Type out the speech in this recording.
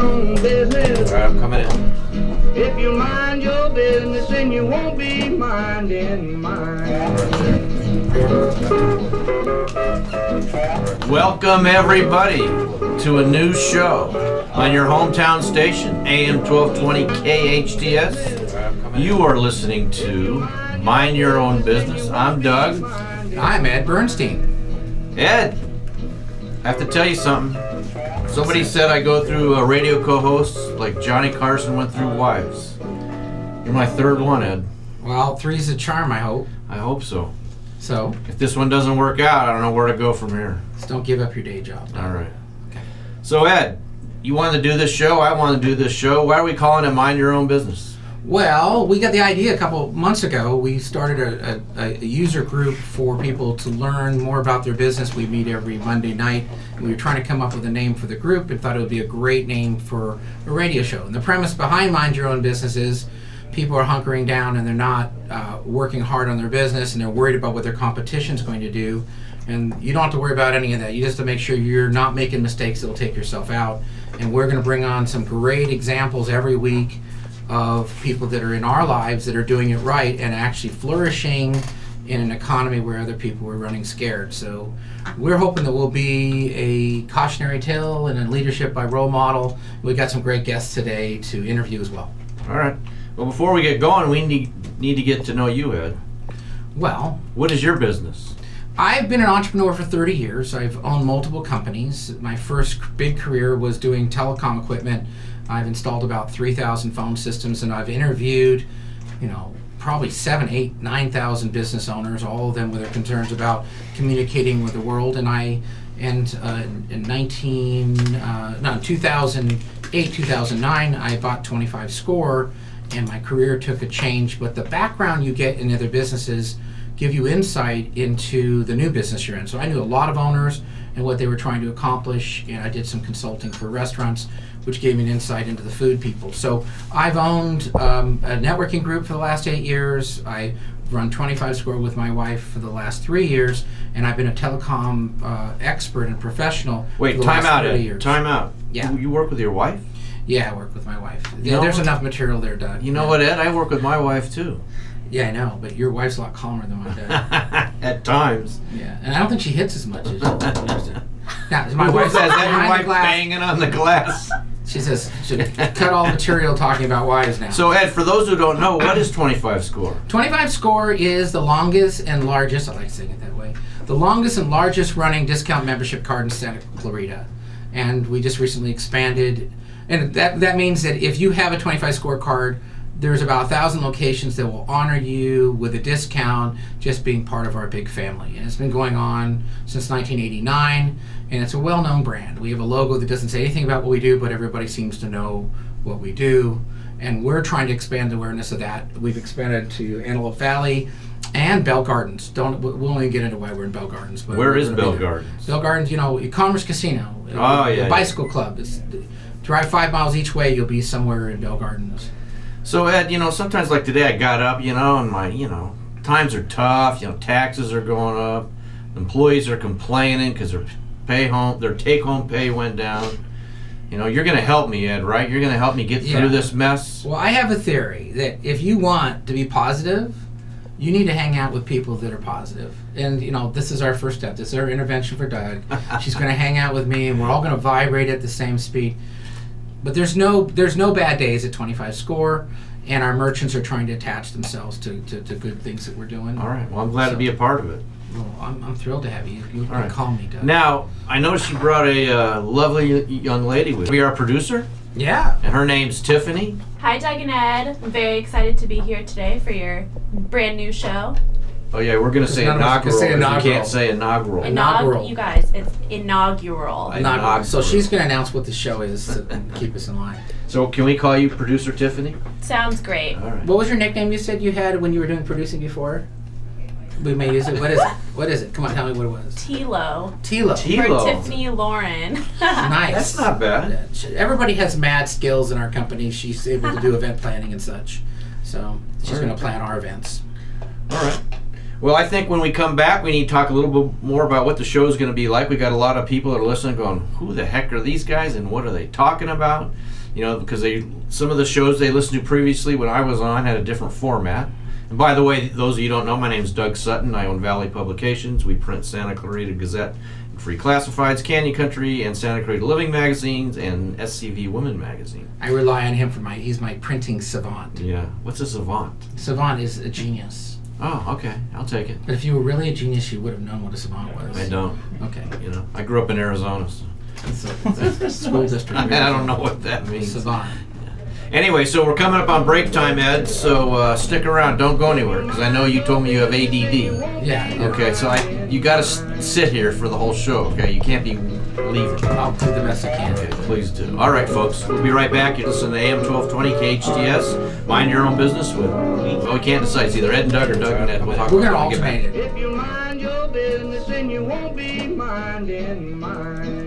own business. All right, I'm coming in. If you mind your business, then you won't be minding mine. Welcome everybody to a new show on your hometown station, AM 1220 KHTS. You are listening to Mind Your Own Business. I'm Doug. I'm Ed Bernstein. Ed, I have to tell you something. Somebody said I go through a radio co-host like Johnny Carson went through wives. You're my third one, Ed. Well, three's a charm, I hope. I hope so. So, If this one doesn't work out, I don't know where to go from here. just don't give up your day job. All right. Okay. So, Ed, you wanted to do this show. I want to do this show. Why are we calling it Mind Your Own Business? Well, we got the idea a couple months ago. We started a user group for people to learn more about their business. We meet every Monday night. We were trying to come up with a name for the group and thought it would be a great name for a radio show. And the premise behind Mind Your Own Business is people are hunkering down and they're not working hard on their business and they're worried about what their competition's going to do. And you don't have to worry about any of that. You just have to make sure you're not making mistakes that will take yourself out. And we're going to bring on some great examples every week of people that are in our lives that are doing it right and actually flourishing in an economy where other people were running scared. So we're hoping that we'll be a cautionary tale and a leadership by role model. We've got some great guests today to interview as well. All right. Well, before we get going, we need to get to know you, Ed. Well, What is your business? I've been an entrepreneur for 30 years. I've owned multiple companies. My first big career was doing telecom equipment. I've installed about 3,000 phone systems, and I've interviewed, probably 7,000, 8,000, 9,000 business owners, all of them with their concerns about communicating with the world. And in 2008, 2009, I bought 25 Score, and my career took a change. But the background you get in other businesses give you insight into the new business you're in. So I knew a lot of owners and what they were trying to accomplish, and I did some consulting for restaurants, which gave me an insight into the food people. So I've owned a networking group for the last 8 years. I run 25 Score with my wife for the last 3 years, and I've been a telecom expert and professional for the last 30 years. Time out. Yeah. You work with your wife? Yeah, I work with my wife. You know There's what? enough material there, Doug. You know what, Ed? I work with my wife, too. Yeah, I know, but your wife's a lot calmer than my dad. At times. Yeah, and I don't think she hits as much as yours. Now, my Who wife's says that? Your behind the wife glass. banging on the glass. She says, should cut all material talking about wives now. So, Ed, for those who don't know, what is 25 Score? 25 Score is the longest and largest, I like saying it that way, the longest and largest running discount membership card in Santa Clarita. And we just recently expanded. And that means that if you have a 25 Score card, there's about 1,000 locations that will honor you with a discount just being part of our big family. And it's been going on since 1989, and it's a well-known brand. We have a logo that doesn't say anything about what we do, but everybody seems to know what we do. And we're trying to expand the awareness of that. We've expanded to Antelope Valley and Bell Gardens. We'll only get into why we're in Bell Gardens. But Where is Bell Gardens? Bell Gardens, Commerce Casino. Oh, yeah. The bicycle club. Drive 5 miles each way, you'll be somewhere in Bell Gardens. So, Ed, sometimes like today I got up, and my, times are tough, taxes are going up, employees are complaining because their take-home pay went down. You're going to help me, Ed, right? You're going to help me get through this mess? Well, I have a theory that if you want to be positive, you need to hang out with people that are positive. And, this is our first step. This is our intervention for Doug. She's going to hang out with me, and we're all going to vibrate at the same speed. But there's no bad days at 25 Score, and our merchants are trying to attach themselves to good things that we're doing. All right. Well, I'm glad to be a part of it. Well, I'm thrilled to have you. You can right. call me, Doug. Now, I noticed you brought a lovely young lady with you. Be our producer, Yeah. and her name's Tiffany. Hi, Doug and Ed. I'm very excited to be here today for your brand new show. Oh, yeah, we're going to say none of us can inaugural. say 'Cause inaugural. You can't say inaugural. Inaugural. You guys, it's inaugural. Inaugural. So she's going to announce what the show is to keep us in line. So can we call you producer Tiffany? Sounds great. All right. What was your nickname you said you had when you were doing producing before? We may use it. What is it? What is it? Come on, tell me what it was. Tilo. Tilo. Tilo. For Tiffany Lauren. Nice. That's not bad. Everybody has mad skills in our company. She's able to do event planning and such. So she's going to plan our events. All right. Well, I think when we come back, we need to talk a little bit more about what the show is going to be like. We got a lot of people that are listening going, who the heck are these guys and what are they talking about? You know, because some of the shows they listened to previously when I was on had a different format. And by the way, those of you who don't know, my name is Doug Sutton. I own Valley Publications. We print Santa Clarita Gazette and Free Classifieds, Canyon Country, and Santa Clarita Living magazines, and SCV Women magazine. I rely on him for he's my printing savant. Yeah. What's a savant? Savant is a genius. Oh, okay. I'll take it. But if you were really a genius, you would have known what a savant was. I don't. Okay. You know, I grew up in Arizona. So. School district. I don't know what that means. Savant. Anyway, so we're coming up on break time, Ed, so stick around. Don't go anywhere, because I know you told me you have ADD. Yeah. Okay, so you got to sit here for the whole show, okay? You can't be leaving. I'll do the best I can. Okay, please do. All right, folks, we'll be right back. You listen to AM 1220 KHTS. Mind your own business with, well, we can't decide. It's either Ed and Doug or Doug and Ed. We'll talk We're about going to it when we get alternate back. it. If you mind your business, then you won't be minding mine.